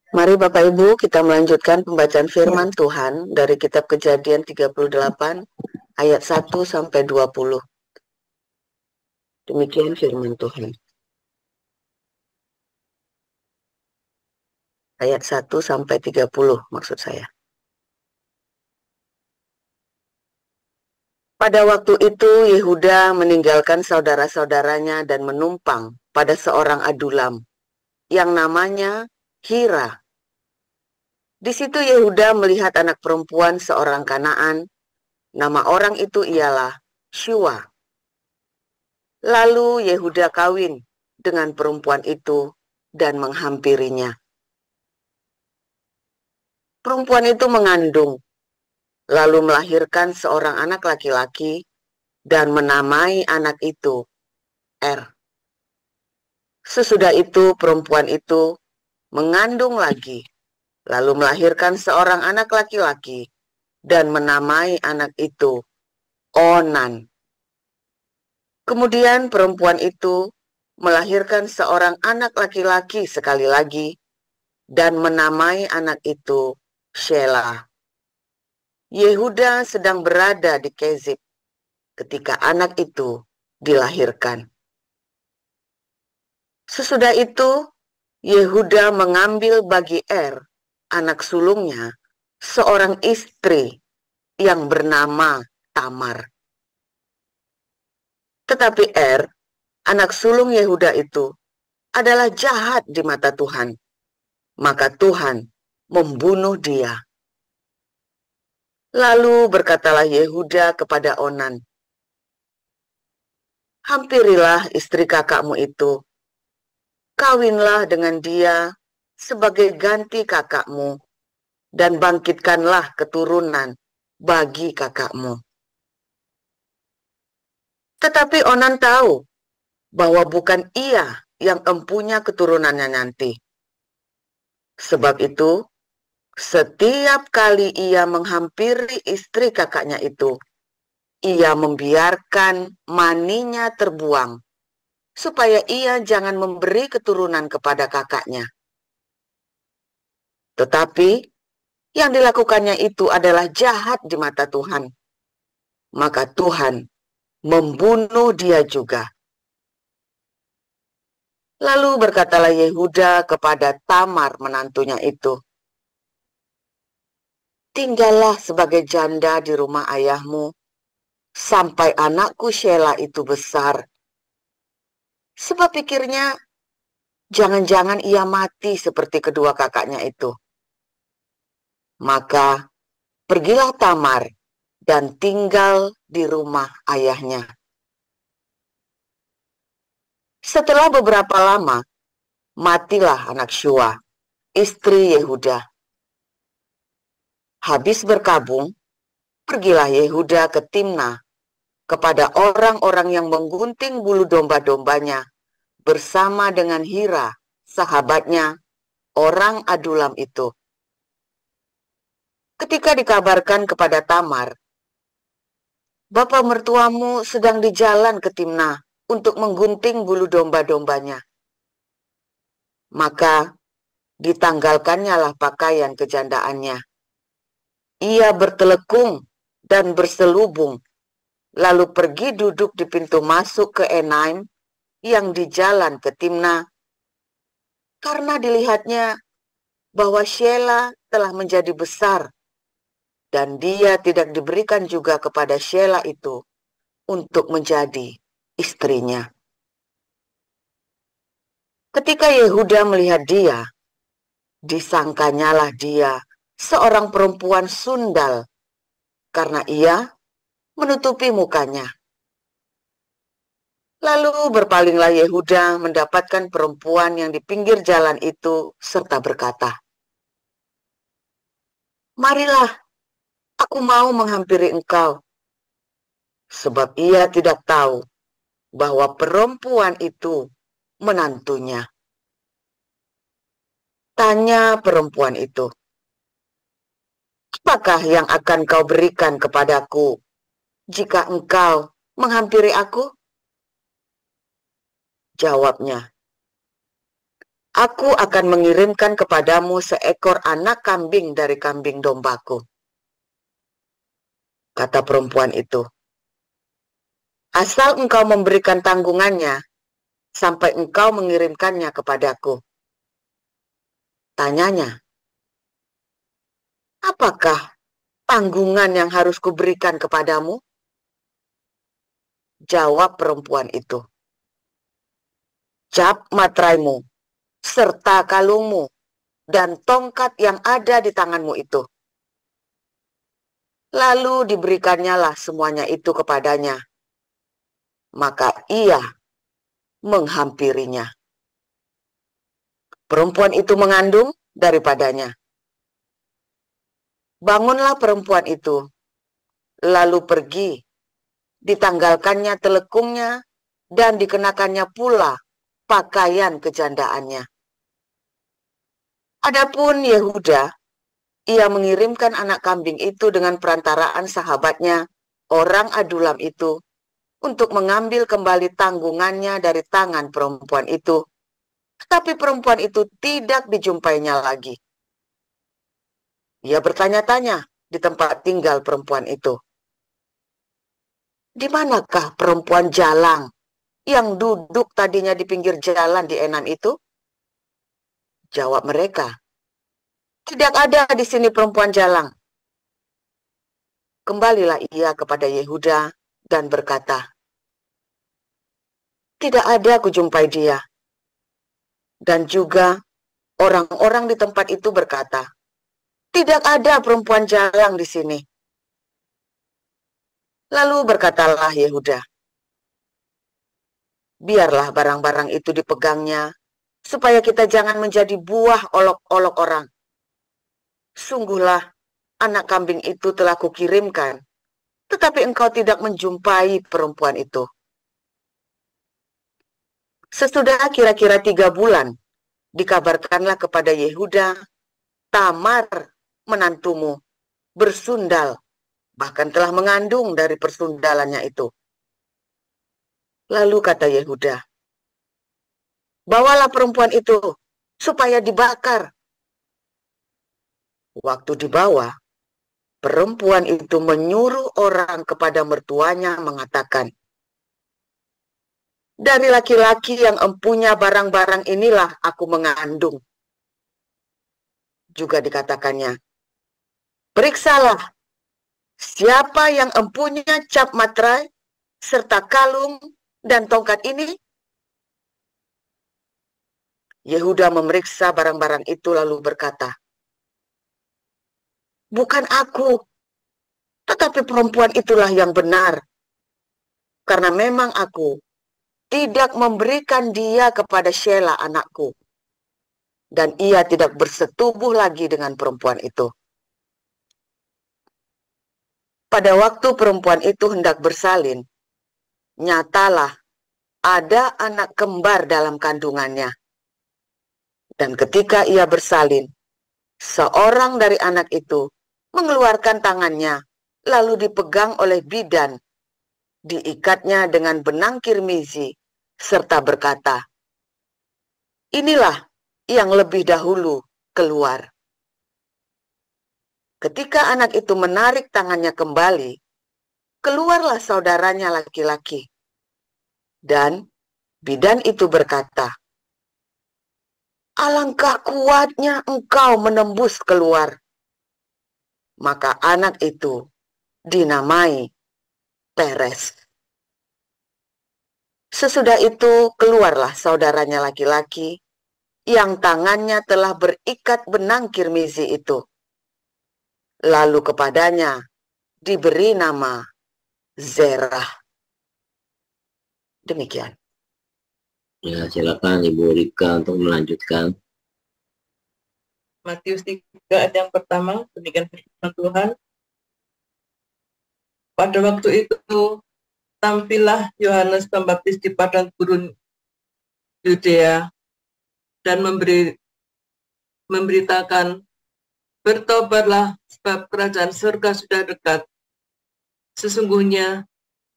Mari Bapak Ibu kita melanjutkan pembacaan Ya, firman Tuhan dari kitab Kejadian 38 ayat 1 sampai 20. Demikian firman Tuhan. Ayat 1 sampai 30 maksud saya. Pada waktu itu Yehuda meninggalkan saudara-saudaranya dan menumpang pada seorang adulam yang namanya Hira. Di situ Yehuda melihat anak perempuan seorang Kanaan. Nama orang itu ialah Shua. Lalu Yehuda kawin dengan perempuan itu dan menghampirinya. Perempuan itu mengandung, lalu melahirkan seorang anak laki-laki dan menamai anak itu Er. Sesudah itu perempuan itu mengandung lagi, lalu melahirkan seorang anak laki-laki dan menamai anak itu Onan. Kemudian perempuan itu melahirkan seorang anak laki-laki sekali lagi dan menamai anak itu Shelah. Yehuda sedang berada di Kezib ketika anak itu dilahirkan. Sesudah itu, Yehuda mengambil bagi Er, anak sulungnya, seorang istri yang bernama Tamar. Tetapi Er, anak sulung Yehuda itu, adalah jahat di mata Tuhan. Maka Tuhan membunuh dia. Lalu berkatalah Yehuda kepada Onan, hampirilah istri kakakmu itu, kawinlah dengan dia sebagai ganti kakakmu, dan bangkitkanlah keturunan bagi kakakmu. Tetapi Onan tahu bahwa bukan ia yang empunya keturunannya nanti. Sebab itu, setiap kali ia menghampiri istri kakaknya itu, ia membiarkan maninya terbuang, supaya ia jangan memberi keturunan kepada kakaknya. Tetapi yang dilakukannya itu adalah jahat di mata Tuhan. Maka Tuhan membunuh dia juga. Lalu berkatalah Yehuda kepada Tamar menantunya itu, tinggallah sebagai janda di rumah ayahmu, sampai anakku Shelah itu besar. Sebab pikirnya, jangan-jangan ia mati seperti kedua kakaknya itu. Maka pergilah Tamar dan tinggal di rumah ayahnya. Setelah beberapa lama, matilah anak Shua, istri Yehuda. Habis berkabung, pergilah Yehuda ke Timna kepada orang-orang yang menggunting bulu domba-dombanya bersama dengan Hira, sahabatnya, orang Adulam itu. Ketika dikabarkan kepada Tamar, bapak mertuamu sedang di jalan ke Timna untuk menggunting bulu domba-dombanya. Maka ditanggalkannya lah pakaian kejandaannya. Ia bertelekung dan berselubung, lalu pergi duduk di pintu masuk ke Enaim yang di jalan ke Timna, karena dilihatnya bahwa Shelah telah menjadi besar, dan dia tidak diberikan juga kepada Shelah itu untuk menjadi istrinya. Ketika Yehuda melihat dia, disangkanyalah dia seorang perempuan sundal, karena ia menutupi mukanya. Lalu berpalinglah Yehuda mendapatkan perempuan yang di pinggir jalan itu serta berkata, marilah, aku mau menghampiri engkau. Sebab ia tidak tahu bahwa perempuan itu menantunya. Tanya perempuan itu, apakah yang akan kau berikan kepadaku jika engkau menghampiri aku? Jawabnya, Aku akan mengirimkan kepadamu seekor anak kambing dari kambing dombaku, kata perempuan itu. Asal engkau memberikan tanggungannya, sampai engkau mengirimkannya kepadaku. Tanyanya, apakah tanggungan yang harus kuberikan kepadamu? Jawab perempuan itu, cap matraimu, serta kalungmu, dan tongkat yang ada di tanganmu itu. Lalu diberikannya lah semuanya itu kepadanya. Maka ia menghampirinya. Perempuan itu mengandung daripadanya. Bangunlah perempuan itu, lalu pergi, ditanggalkannya telekungnya, dan dikenakannya pula pakaian kejandaannya. Adapun Yehuda, ia mengirimkan anak kambing itu dengan perantaraan sahabatnya, orang Adulam itu, untuk mengambil kembali tanggungannya dari tangan perempuan itu. Tetapi perempuan itu tidak dijumpainya lagi. Ia bertanya-tanya di tempat tinggal perempuan itu. Di manakah perempuan jalang yang duduk tadinya di pinggir jalan di Enan itu? Jawab mereka, tidak ada di sini perempuan jalang. Kembalilah ia kepada Yehuda dan berkata, tidak ada kujumpai dia. Dan juga orang-orang di tempat itu berkata, tidak ada perempuan jalang di sini. Lalu berkatalah Yehuda, biarlah barang-barang itu dipegangnya, supaya kita jangan menjadi buah olok-olok orang. Sungguhlah, anak kambing itu telah kukirimkan, tetapi engkau tidak menjumpai perempuan itu. Sesudah kira-kira 3 bulan, dikabarkanlah kepada Yehuda, Tamar, menantumu, bersundal, bahkan telah mengandung dari persundalannya itu. Lalu kata Yehuda, bawalah perempuan itu, supaya dibakar. Waktu dibawa, perempuan itu menyuruh orang kepada mertuanya mengatakan, dari laki-laki yang empunya barang-barang inilah aku mengandung. Juga dikatakannya, periksalah siapa yang empunya cap matrai, serta kalung dan tongkat ini. Yehuda memeriksa barang-barang itu lalu berkata, bukan aku, tetapi perempuan itulah yang benar. Karena memang aku tidak memberikan dia kepada Sheila anakku. Dan ia tidak bersetubuh lagi dengan perempuan itu. Pada waktu perempuan itu hendak bersalin, nyatalah ada anak kembar dalam kandungannya. Dan ketika ia bersalin, seorang dari anak itu mengeluarkan tangannya, lalu dipegang oleh bidan, diikatnya dengan benang kirmizi, serta berkata, inilah yang lebih dahulu keluar. Ketika anak itu menarik tangannya kembali, keluarlah saudaranya laki-laki. Dan bidan itu berkata, alangkah kuatnya engkau menembus keluar. Maka anak itu dinamai Peres. Sesudah itu keluarlah saudaranya laki-laki yang tangannya telah berikat benang kirmizi itu. Lalu kepadanya diberi nama Zerah. Demikian. Ya, silakan Ibu Rika untuk melanjutkan. Matius 3 ayat yang pertama, demikian firman Tuhan. Pada waktu itu, tampillah Yohanes Pembaptis di padang gurun Yudea dan memberitakan, bertobatlah sebab kerajaan surga sudah dekat. Sesungguhnya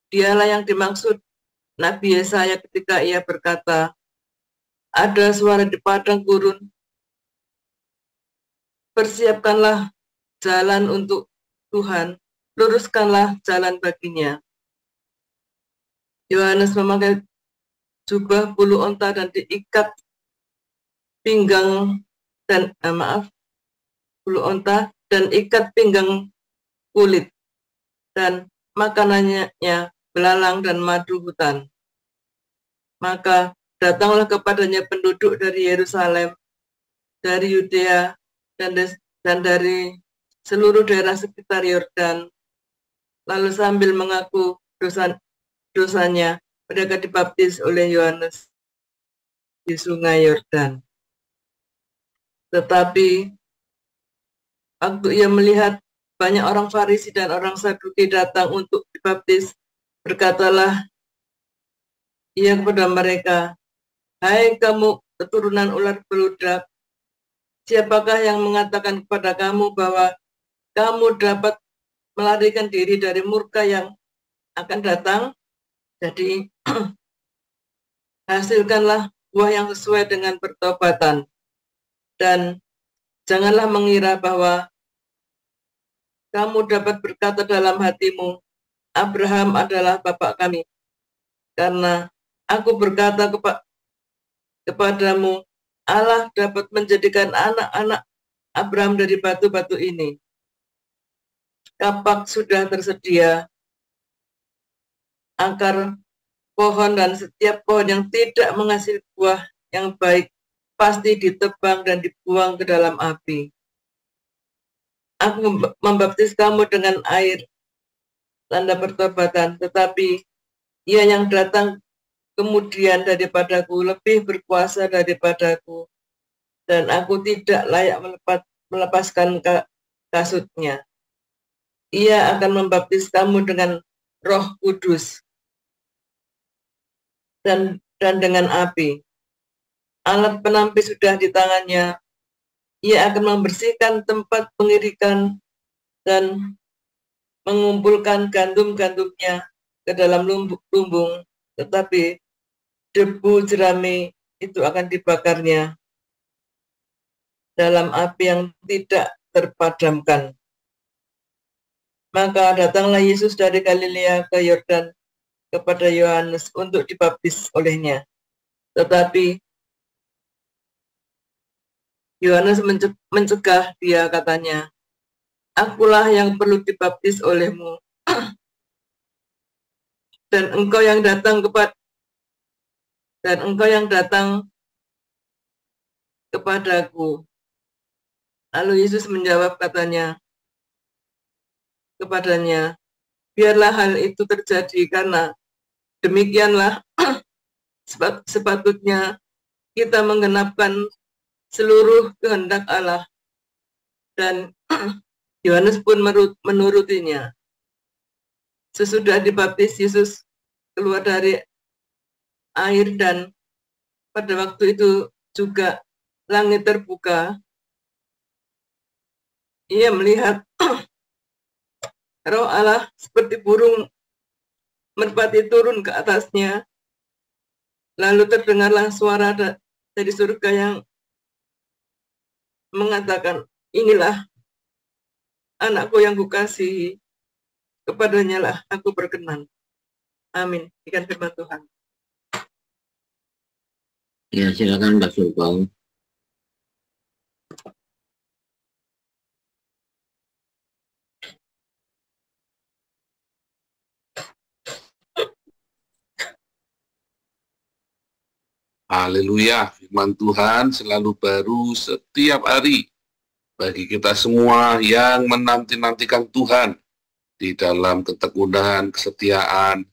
dialah yang dimaksud Nabi Yesaya ketika ia berkata, ada suara di padang gurun, persiapkanlah jalan untuk Tuhan, luruskanlah jalan baginya. Yohanes memakai jubah bulu onta dan diikat pinggang dan bulu onta dan ikat pinggang kulit, dan makanannya belalang dan madu hutan. Maka datanglah kepadanya penduduk dari Yerusalem, dari Yudea, dan dari seluruh daerah sekitar Yordan. Lalu sambil mengaku dosanya, mereka dibaptis oleh Yohanes di sungai Yordan. Tetapi waktu ia melihat banyak orang Farisi dan orang Saduki datang untuk dibaptis, berkatalah ia kepada mereka, "Hai kamu keturunan ular beludak, siapakah yang mengatakan kepada kamu bahwa kamu dapat melarikan diri dari murka yang akan datang? Jadi hasilkanlah buah yang sesuai dengan pertobatan, dan janganlah mengira bahwa kamu dapat berkata dalam hatimu, Abraham adalah bapak kami, karena aku berkata kepadamu, Allah dapat menjadikan anak-anak Abraham dari batu-batu ini. Kapak sudah tersedia, akar pohon dan setiap pohon yang tidak menghasilkan buah yang baik pasti ditebang dan dibuang ke dalam api. Aku membaptis kamu dengan air, tanda pertobatan, tetapi ia yang datang kemudian daripadaku lebih berkuasa daripadaku, dan aku tidak layak melepaskan kasutnya. Ia akan membaptis kamu dengan Roh Kudus dan dengan api. Alat penampi sudah di tangannya. Ia akan membersihkan tempat pengirikan dan mengumpulkan gandum-gandumnya ke dalam lumbung, tetapi debu jerami itu akan dibakarnya dalam api yang tidak terpadamkan. Maka datanglah Yesus dari Galilea ke Yordan kepada Yohanes untuk dibaptis olehnya. Tetapi Yohanes mencegah dia, katanya, "Akulah yang perlu dibaptis olehmu, dan engkau yang datang kepadaku." Lalu Yesus menjawab, katanya kepadanya, "Biarlah hal itu terjadi, karena demikianlah sepatutnya kita menggenapkan seluruh kehendak Allah." Dan Yohanes pun menurutinya. Sesudah dibaptis, Yesus keluar dari air, dan pada waktu itu juga langit terbuka. Ia melihat Roh Allah seperti burung merpati turun ke atasnya. Lalu terdengarlah suara dari surga yang mengatakan, "Inilah anakku yang kukasihi, kepadanya lah aku berkenan." Amin. Ikan firman Tuhan. Ya, silakan Mbak Sulpong. Haleluya, firman Tuhan selalu baru setiap hari bagi kita semua yang menanti-nantikan Tuhan di dalam ketekunan, kesetiaan,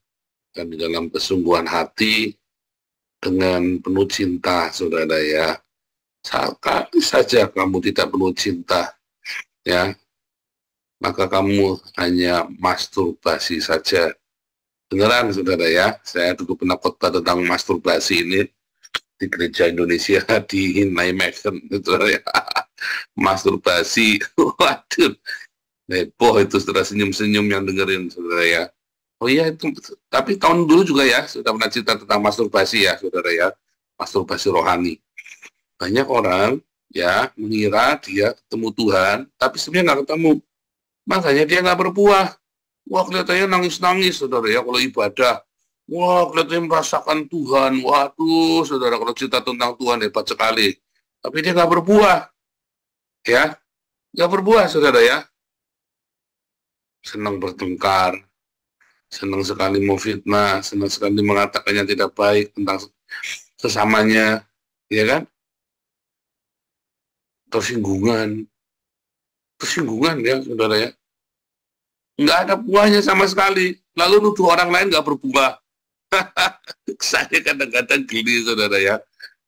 dan di dalam kesungguhan hati dengan penuh cinta, saudara ya. Sekali saja kamu tidak penuh cinta, ya, maka kamu hanya masturbasi saja. Beneran, saudara ya, saya dulu pernah khotbah tentang masturbasi ini di gereja Indonesia di Nijmegen, gitu ya. Masturbasi, waduh, heboh itu, saudara, senyum-senyum yang dengerin, saudara ya. Oh iya, itu, tapi tahun dulu juga ya sudah pernah cerita tentang masturbasi ya, saudara ya. masturbasi rohani. Banyak orang ya mengira dia ketemu Tuhan, tapi sebenarnya nggak ketemu. Makanya dia nggak berbuah. Wah, kelihatannya nangis-nangis, saudara ya, kalau ibadah. Wah, kelihatannya merasakan Tuhan. Waduh, saudara, kalau cerita tentang Tuhan hebat sekali. Tapi dia nggak berbuah. Ya, nggak berbuah, saudara ya. Senang bertengkar, senang sekali mau fitnah, senang sekali mengatakan yang tidak baik tentang sesamanya, ya kan? Tersinggungan ya, saudara ya. Nggak ada buahnya sama sekali. Lalu nuduh orang lain nggak berbuah. Saya kadang-kadang gini, saudara ya.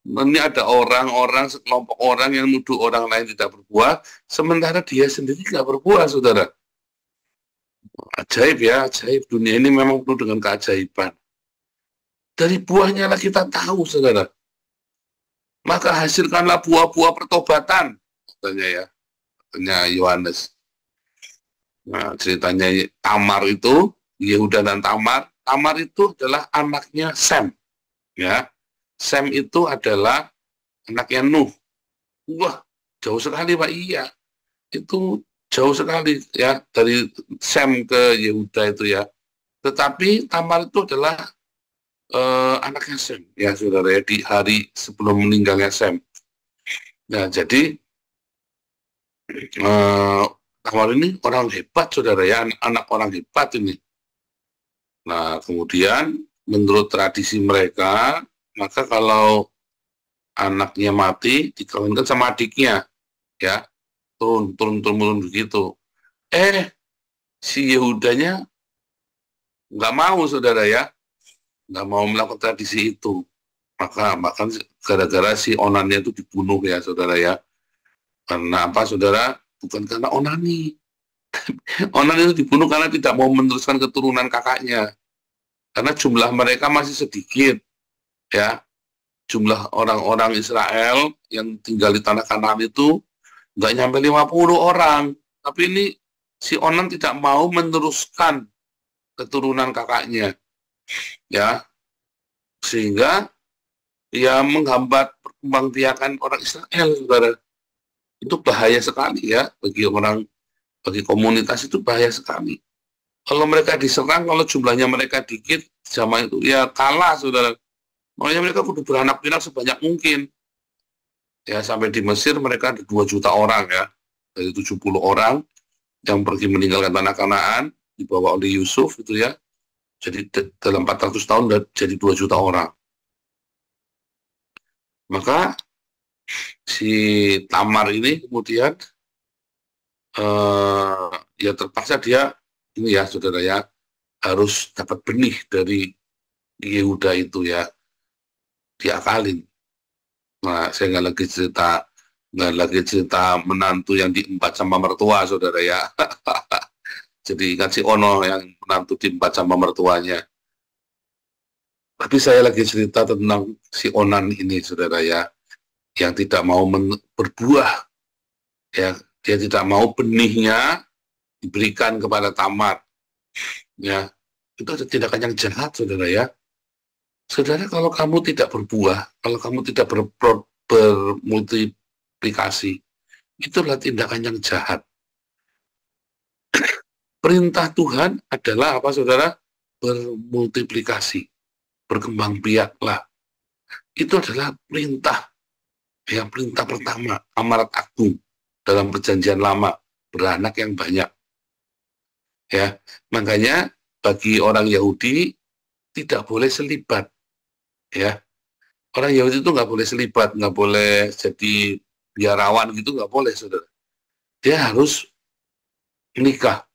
Ini ada orang-orang, sekelompok orang yang nuduh orang lain tidak berbuah, sementara dia sendiri nggak berbuah, saudara. Ajaib ya, ajaib. Dunia ini memang penuh dengan keajaiban. Dari buahnya lah kita tahu, saudara. Maka hasilkanlah buah-buah pertobatan, katanya ya, katanya Yohanes. Nah, ceritanya Tamar itu, Yehuda dan Tamar. Tamar itu adalah anaknya Sem. Ya, Sem itu adalah anaknya Nuh. Wah, jauh sekali, Pak. Iya, itu jauh sekali ya dari Sem ke Yehuda itu ya. Tetapi Tamar itu adalah anaknya Sem, ya saudara ya, di hari sebelum meninggalnya Sem. Nah, jadi Tamar ini orang hebat, saudara ya, anak orang hebat ini. Nah, kemudian menurut tradisi mereka, maka kalau anaknya mati dikawinkan sama adiknya, ya, turun begitu. Si Yehudanya nggak mau, saudara ya, nggak mau melakukan tradisi itu. Bahkan gara-gara si onannya itu dibunuh ya, saudara ya. Karena apa, saudara? Bukan karena onani. Onan itu dibunuh karena tidak mau meneruskan keturunan kakaknya. Karena jumlah mereka masih sedikit, ya. Jumlah orang-orang Israel yang tinggal di tanah Kanaan itu nggak nyampe 50 orang. Tapi ini si Onan tidak mau meneruskan keturunan kakaknya, ya, sehingga ya menghambat perkembangbiakan orang Israel, saudara. Itu bahaya sekali ya bagi komunitas, itu bahaya sekali. Kalau mereka diserang, kalau jumlahnya mereka dikit, zaman itu ya kalah, saudara. Makanya mereka kudu beranak pinak sebanyak mungkin. Ya, sampai di Mesir mereka ada 2 juta orang ya, dari 70 orang yang pergi meninggalkan tanah Kanaan, dibawa oleh Yusuf itu ya. Jadi dalam 400 tahun jadi 2 juta orang. Maka si Tamar ini kemudian ya terpaksa dia ini ya, saudara ya, harus dapat benih dari Yehuda itu ya, diakalin. Nah, saya nggak lagi cerita menantu yang diempat sama mertua, saudara ya. Jadi ingat si Ono yang menantu diempat sama mertuanya. Tapi saya lagi cerita tentang si Onan ini, saudara ya, yang tidak mau berbuah, ya, dia tidak mau benihnya diberikan kepada Tamar, ya, itu ada tindakan yang jahat, saudara ya. Saudara, kalau kamu tidak berbuah, kalau kamu tidak bermultiplikasi, itulah tindakan yang jahat. Perintah Tuhan adalah apa, saudara? Bermultiplikasi, berkembang biaklah. Itu adalah perintah, yang perintah pertama, amanat agung dalam perjanjian lama, beranak yang banyak. Ya, makanya bagi orang Yahudi tidak boleh selibat. Ya, orang Yahudi itu nggak boleh selibat, nggak boleh jadi biarawan gitu, nggak boleh, saudara. Dia harus menikah.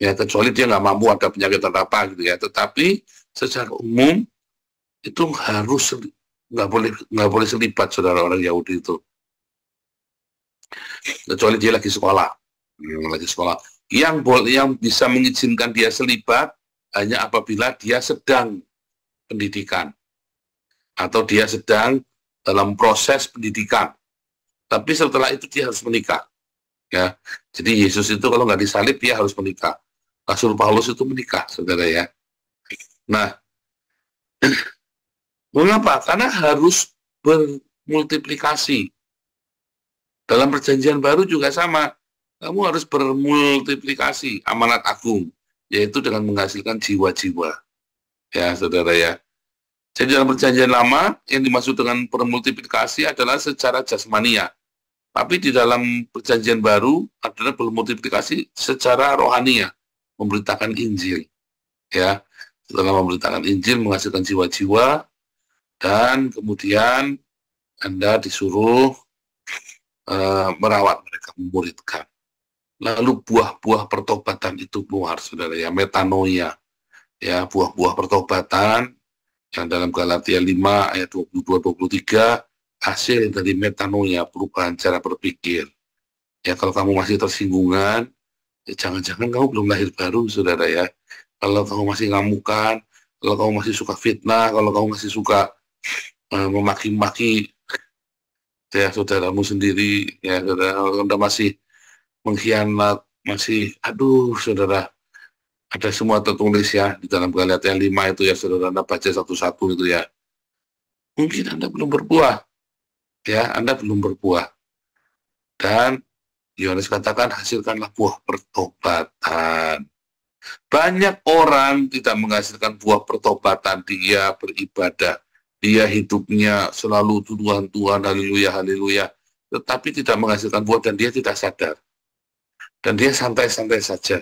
Ya, kecuali dia nggak mampu, ada penyakit apa gitu ya. Tetapi secara umum itu harus nggak boleh selibat, saudara, orang Yahudi itu. Kecuali dia lagi sekolah. Yang bisa mengizinkan dia selibat hanya apabila dia sedang pendidikan atau dia sedang dalam proses pendidikan. Tapi setelah itu dia harus menikah. Ya, jadi Yesus itu kalau nggak disalib dia harus menikah. Rasul Paulus itu menikah, saudara ya. Nah, Mengapa? Karena harus bermultiplikasi. Dalam perjanjian baru juga sama. Kamu harus bermultiplikasi, amanat agung, yaitu dengan menghasilkan jiwa-jiwa. Ya, saudara ya. Jadi dalam perjanjian lama, yang dimaksud dengan bermultiplikasi adalah secara jasmania. Tapi di dalam perjanjian baru adalah bermultiplikasi secara rohania, memberitakan Injil. Ya, setelah memberitakan Injil, menghasilkan jiwa-jiwa, dan kemudian Anda disuruh merawat mereka, memuridkan. Lalu buah-buah pertobatan itu keluar, saudara ya, metanoia, ya, buah-buah pertobatan yang dalam Galatia 5 ayat 22-23 hasil dari metanoia, perubahan cara berpikir. Ya, kalau kamu masih tersinggungan, ya jangan-jangan kamu belum lahir baru, saudara ya. Kalau kamu masih ngamukan, kalau kamu masih suka fitnah, kalau kamu masih suka memaki-maki ya saudaramu sendiri, ya saudara, kalau Anda masih mengkhianat, masih, aduh saudara, ada semua tertulis ya di dalam Galatia 5 itu ya saudara, Anda baca satu-satu itu ya. Mungkin Anda belum berbuah, ya Anda belum berbuah. Dan Yohanes katakan hasilkanlah buah pertobatan. Banyak orang tidak menghasilkan buah pertobatan, dia beribadah, dia hidupnya selalu Tuhan, Tuhan, haleluya, haleluya, tetapi tidak menghasilkan buah dan dia tidak sadar. Dan dia santai-santai saja.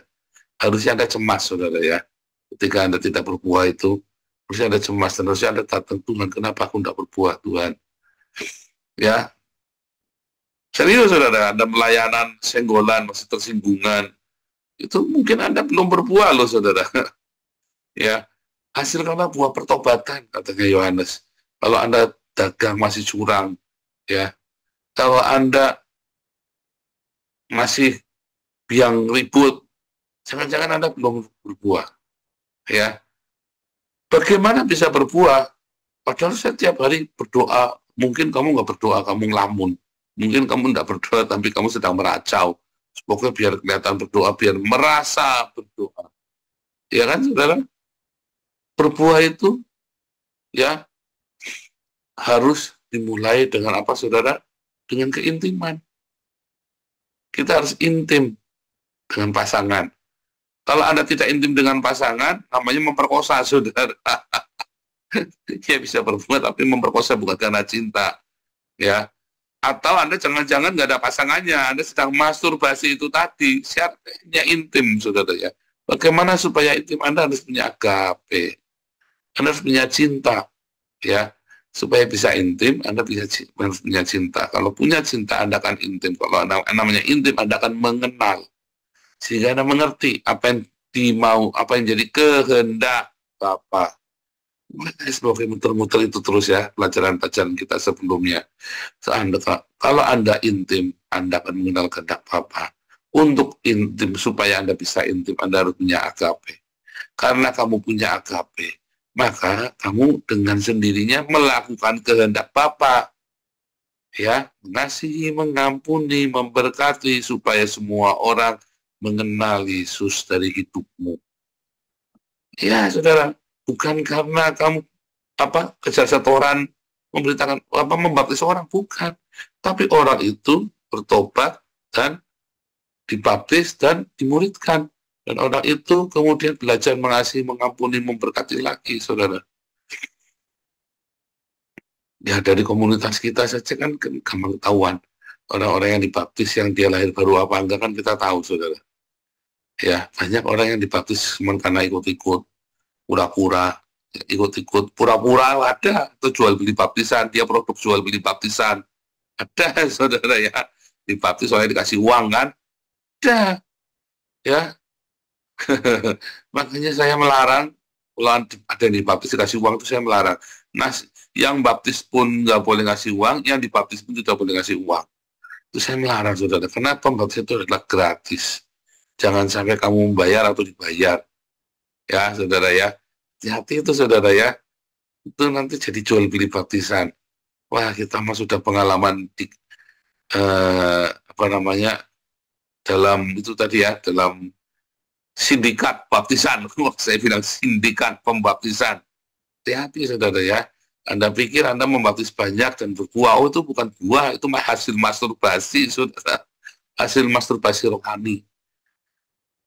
Harusnya Anda cemas, saudara ya. Ketika Anda tidak berbuah itu, harusnya Anda cemas dan harusnya Anda datang, Tuhan, kenapa aku tidak berbuah, Tuhan? Ya, serius saudara, Anda melayanan, senggolan, masih tersinggungan, itu mungkin Anda belum berbuah loh, saudara. Ya, hasilkanlah buah pertobatan, katanya Yohanes. Kalau Anda dagang masih curang, ya, kalau Anda masih biang ribut, jangan-jangan Anda belum berbuah. Ya, bagaimana bisa berbuah? Padahal setiap hari berdoa, mungkin kamu nggak berdoa, kamu ngelamun. Mungkin kamu nggak berdoa, tapi kamu sedang meracau. Pokoknya biar kelihatan berdoa, biar merasa berdoa. Ya kan, saudara? Berbuah itu, ya, harus dimulai dengan apa, saudara? Dengan keintiman. Kita harus intim dengan pasangan. Kalau Anda tidak intim dengan pasangan, namanya memperkosa, saudara. Dia bisa berbuat, tapi memperkosa bukan karena cinta. Ya. Atau Anda jangan-jangan nggak ada pasangannya, Anda sedang masturbasi itu tadi, syaratnya intim, saudara ya. Bagaimana supaya intim? Anda harus punya agape. Anda harus punya cinta. Ya. Supaya bisa intim, Anda harus punya cinta. Kalau punya cinta, Anda akan intim. Kalau namanya intim, Anda akan mengenal. Sehingga Anda mengerti apa yang dimau, apa yang jadi kehendak Bapa. Semoga muter-muter itu terus ya, pelajaran-pelajaran kita sebelumnya. Kalau Anda intim, Anda akan mengenal kehendak Bapa. Untuk intim, supaya Anda bisa intim, Anda harus punya agape. Karena kamu punya agape, maka kamu dengan sendirinya melakukan kehendak Bapa. Ya, mengasihi, mengampuni, memberkati supaya semua orang mengenal Yesus dari hidupmu. Ya, saudara, bukan karena kamu kejar setoran, memberitakan membaptis orang, bukan. Tapi orang itu bertobat dan dibaptis dan dimuridkan. Dan orang itu kemudian belajar mengasihi, mengampuni, memberkati lagi, saudara. Ya, dari komunitas kita saja kan gampang ketahuan. Orang-orang yang dibaptis, yang dia lahir baru apa enggak kan kita tahu, saudara. Ya, banyak orang yang dibaptis cuma karena ikut-ikut, pura-pura, ikut-ikut, pura-pura ada. Itu jual beli baptisan, dia produk jual beli baptisan. Ada, saudara ya. Dibaptis soalnya dikasih uang kan. Ada. Ya. Makanya saya melarang, kalau ada yang dibaptis dikasih uang itu saya melarang. Nah, yang baptis pun nggak boleh ngasih uang, yang dibaptis pun tidak boleh ngasih uang. Itu saya melarang, saudara. Kenapa baptis itu adalah gratis? Jangan sampai kamu membayar atau dibayar. Ya, saudara ya. Hati-hati itu, saudara ya. Itu nanti jadi jual beli baptisan. Wah, kita mah sudah pengalaman di dalam itu tadi ya, dalam sindikat baptisan. Saya bilang sindikat pembaptisan. Hati-hati, saudara ya. Anda pikir Anda membaptis banyak dan berbuah, oh itu bukan buah, itu hasil masturbasi, saudara. Hasil masturbasi rohani.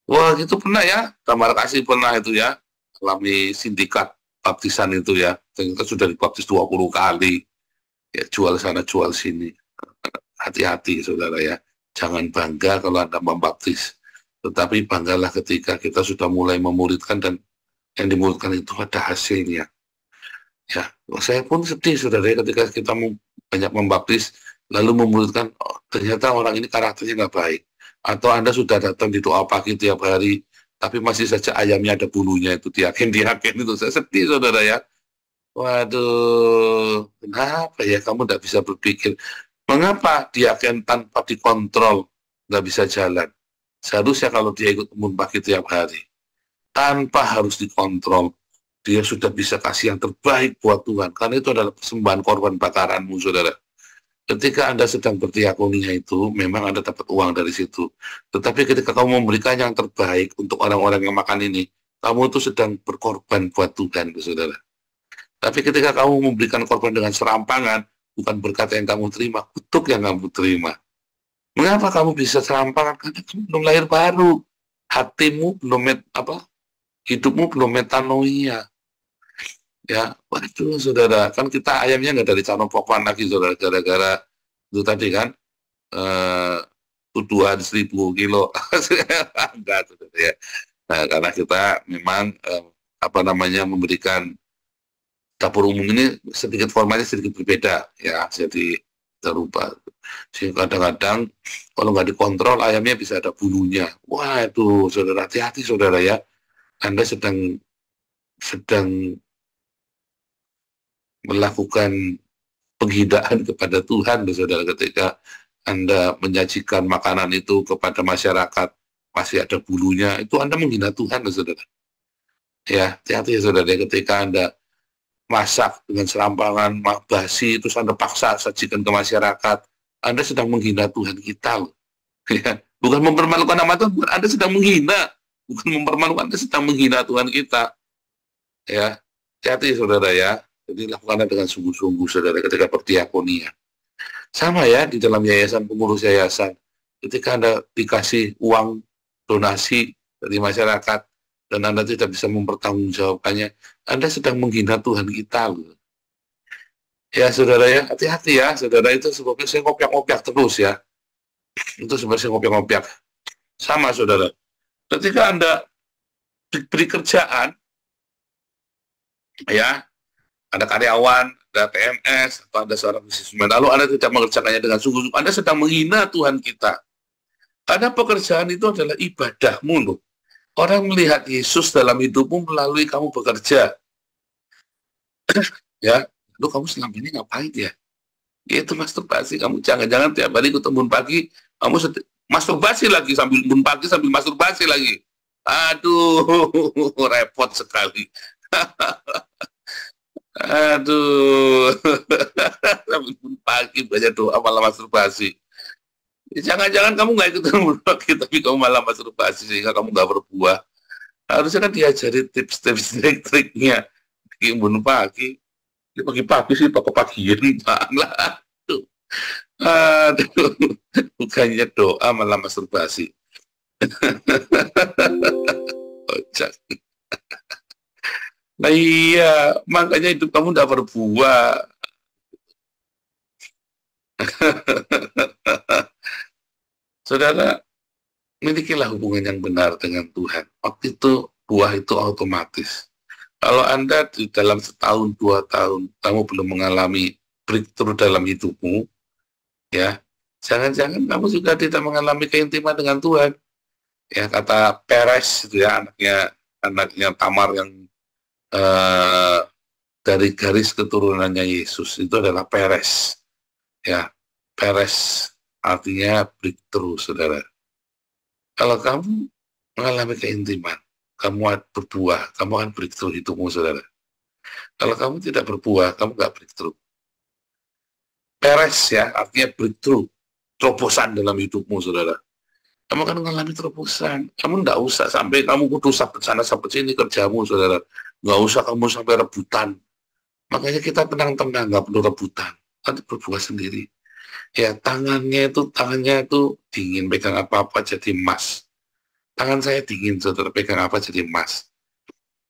Wah, itu pernah ya, terima kasih pernah itu ya, alami sindikat baptisan itu ya, ternyata sudah dibaptis 20 kali, ya jual sana jual sini. Hati-hati saudara ya, jangan bangga kalau Anda membaptis, tetapi banggalah ketika kita sudah mulai memuridkan dan yang dimuridkan itu ada hasilnya. Ya, saya pun sedih saudara ketika kita banyak membaptis lalu memuridkan, oh, ternyata orang ini karakternya nggak baik. Atau Anda sudah datang di doa pagi tiap hari, tapi masih saja ayamnya ada bulunya itu, diaken itu. Saya sedih saudara ya. Waduh, kenapa ya kamu nggak bisa berpikir? Mengapa diaken tanpa dikontrol nggak bisa jalan? Seharusnya kalau dia ikut umum pagi tiap hari, tanpa harus dikontrol, dia sudah bisa kasih yang terbaik buat Tuhan. Karena itu adalah persembahan korban bakaranmu, saudara. Ketika Anda sedang berdiakonia itu, memang Anda dapat uang dari situ. Tetapi ketika kamu memberikan yang terbaik untuk orang-orang yang makan ini, kamu itu sedang berkorban buat Tuhan, saudara. Tapi ketika kamu memberikan korban dengan serampangan, bukan berkat yang kamu terima, kutuk yang kamu terima. Mengapa kamu bisa serampangan? Karena kamu belum lahir baru. Hatimu belum, hidupmu belum metanoia. Ya, waduh saudara, kan kita ayamnya nggak dari Canopokan lagi saudara, gara-gara itu tadi kan tuduhan 1.000 kilo. Enggak saudara ya. Nah, karena kita memang memberikan dapur umum ini sedikit formatnya sedikit berbeda ya, jadi terubah. Sehingga kadang-kadang kalau nggak dikontrol ayamnya bisa ada bulunya. Wah itu saudara, hati-hati saudara ya. Anda sedang melakukan penghinaan kepada Tuhan, saudara, ketika Anda menyajikan makanan itu kepada masyarakat masih ada bulunya, itu Anda menghina Tuhan, saudara. Ya, hati-hati ya saudara, ketika Anda masak dengan serampangan basi, terus Anda paksa sajikan ke masyarakat, Anda sedang menghina Tuhan kita, loh. Ya, bukan mempermalukan nama Tuhan, Anda sedang menghina, bukan mempermalukan, Anda sedang menghina Tuhan kita. Ya, hati-hati saudara ya. Jadi lakukanlah dengan sungguh-sungguh saudara ketika berdiakonia. Sama ya di dalam yayasan, pengurus yayasan. Ketika Anda dikasih uang donasi dari masyarakat dan Anda tidak bisa mempertanggungjawabkannya, Anda sedang menghina Tuhan kita, loh. Ya saudara ya, hati-hati ya saudara, itu sebabnya saya ngopiak-ngopiak terus ya. Itu sebabnya saya ngopiak-ngopiak. Sama saudara, ketika Anda diberi kerjaan, ya, ada karyawan, ada PMS, atau ada seorang bisnismen, lalu Anda tidak mengerjakannya dengan sungguh-sungguh, Anda sedang menghina Tuhan kita. Karena pekerjaan itu adalah ibadahmu, loh. Orang melihat Yesus dalam hidupmu melalui kamu bekerja. Ya, lu kamu selama ini ngapain ya? Ya itu masturbasi. Kamu jangan-jangan tiap hari ketemu pagi, kamu masturbasi lagi, sambil pagi sambil masturbasi lagi. Aduh, repot sekali. Aduh, pagi baca doa malah masturbasi. Jangan-jangan kamu nggak ikut pagi, tapi kamu malah masturbasi sehingga kamu nggak berbuah. Harusnya kan diajari tips-tips trik-triknya di imbun pagi. Di pagi-pagi sih pagi-pagian malah. Aduh, bukannya doa malah masturbasi. Kocak. Nah iya, makanya hidup kamu tidak berbuah. Saudara, milikilah hubungan yang benar dengan Tuhan. Waktu itu, buah itu otomatis. Kalau Anda di dalam setahun, 2 tahun, kamu belum mengalami breakthrough dalam hidupmu, ya, jangan-jangan kamu juga tidak mengalami keintiman dengan Tuhan. Ya, kata Peres, itu ya, anaknya Tamar yang dari garis keturunannya Yesus, itu adalah Peres. Ya, Peres artinya breakthrough, saudara. Kalau kamu mengalami keintiman, kamu berbuah, kamu akan breakthrough hidupmu, saudara. Kalau kamu tidak berbuah, kamu nggak breakthrough. Peres ya, artinya breakthrough, terobosan dalam hidupmu, saudara. Kamu akan mengalami terobosan. Kamu nggak usah sampai kamu kudu sabet sana sabet sini kerjamu, saudara. Nggak usah kamu sampai rebutan Makanya kita tenang-tenang, nggak perlu rebutan. Nanti berbuah sendiri. Ya, tangannya itu dingin, pegang apa-apa jadi emas. Tangan saya dingin, saudara, pegang apa jadi emas.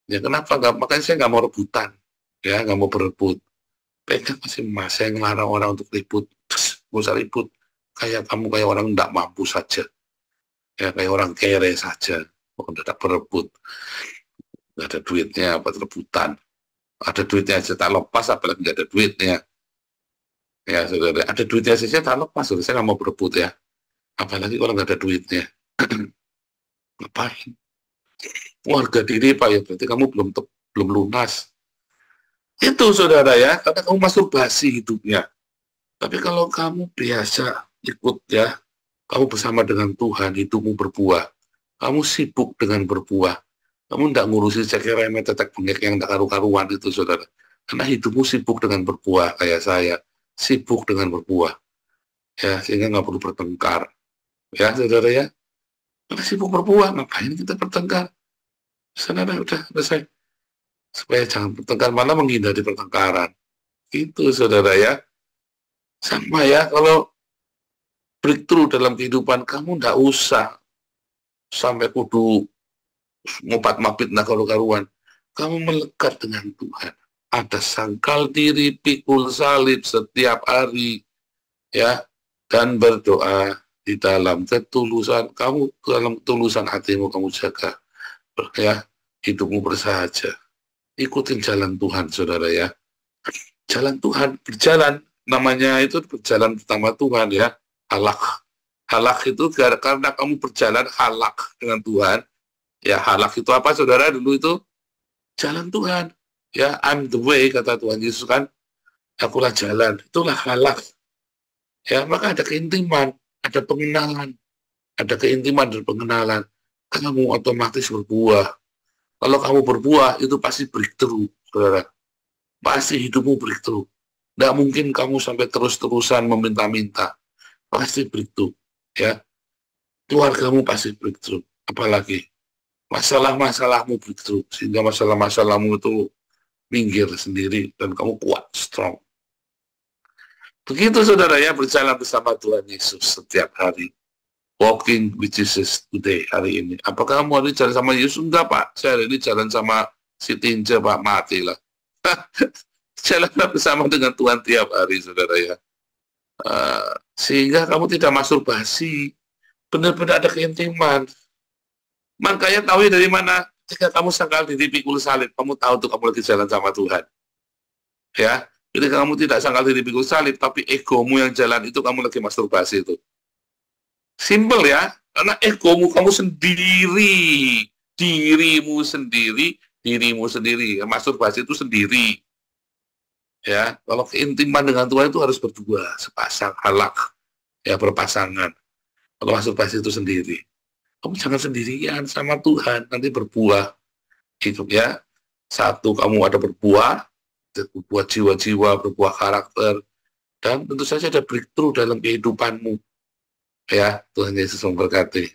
Ya, kenapa? Nggak, makanya saya nggak mau rebutan. Ya, nggak mau berebut. Pegang masih emas, saya ngelarang orang untuk ribut. Nggak usah ribut. Kayak kamu kayak orang nggak mampu saja. Ya, kayak orang kere saja. Tidak berebut. Nggak ada duitnya, apa rebutan. Ada duitnya aja tak lepas, apalagi nggak ada duitnya. Ya, saudara, ada duitnya saja tak lepas, saudara. Saya nggak mau berebut ya. Apalagi kalau nggak ada duitnya. Ngapain? Warga diri, Pak, ya berarti kamu belum lunas. Itu, saudara, ya, karena kamu masturbasi hidupnya. Tapi kalau kamu biasa ikut, ya, kamu bersama dengan Tuhan, hidupmu berbuah. Kamu sibuk dengan berbuah. Kamu tidak ngurusi cek remet, tetek bengek yang tidak karu-karuan itu, saudara. Karena hidupmu sibuk dengan berbuah, kayak saya. Sibuk dengan berbuah. Ya, sehingga nggak perlu bertengkar. Ya, saudara, ya. Karena sibuk berbuah, ngapain kita bertengkar? Saudara, udah selesai. Supaya jangan bertengkar, malah menghindari pertengkaran. Itu, saudara, ya. Sama ya, kalau breakthrough dalam kehidupan kamu, nggak usah sampai kudu ngopat mapit nah karu-karuan. Kamu melekat dengan Tuhan. Ada sangkal diri, pikul salib setiap hari, ya, dan berdoa di dalam ketulusan kamu, dalam ketulusan hatimu kamu jaga, ya, hidupmu bersahaja. Ikutin jalan Tuhan, saudara, ya. Jalan Tuhan, berjalan, namanya itu berjalan bersama Tuhan, ya. Halak. Halak itu karena kamu berjalan halak dengan Tuhan. Ya, halak itu apa, saudara? Dulu itu jalan Tuhan. Ya, I'm the way, kata Tuhan Yesus kan. Akulah jalan. Itulah halak. Ya, maka ada keintiman, ada pengenalan. Ada keintiman dan pengenalan. Kamu otomatis berbuah. Kalau kamu berbuah, itu pasti breakthrough, saudara. Pasti hidupmu breakthrough. Nggak mungkin kamu sampai terus-terusan meminta-minta. Pasti breakthrough. Ya, keluargamu pasti breakthrough. Apalagi masalah-masalahmu breakthrough, sehingga masalah-masalahmu itu minggir sendiri dan kamu kuat, strong. Begitu, saudara, ya, berjalan bersama Tuhan Yesus setiap hari. Walking with Jesus today, hari ini. Apakah kamu hari ini jalan sama Yesus? Enggak, Pak. Saya hari ini jalan sama si Tinja, Pak. Matilah. Jalanlah bersama dengan Tuhan tiap hari, saudara, ya. Sehingga kamu tidak masturbasi. Benar-benar ada keintiman. Makanya tahu dari mana? Jika kamu sangkal diri pikul salib, kamu tahu tuh kamu lagi jalan sama Tuhan. Ya, jadi kamu tidak sangkal diri pikul salib, tapi egomu yang jalan itu kamu lagi masturbasi itu. Simple, ya, karena egomu kamu sendiri, dirimu sendiri. Masturbasi itu sendiri. Ya, kalau keintiman dengan Tuhan itu harus berdua, sepasang, halak, ya, berpasangan. Kalau masturbasi itu sendiri. Kamu jangan sendirian, sama Tuhan, nanti berbuah. Gitu, ya. Satu, kamu ada berbuah jiwa-jiwa, berbuah karakter, dan tentu saja ada breakthrough dalam kehidupanmu. Ya, Tuhan Yesus memberkati.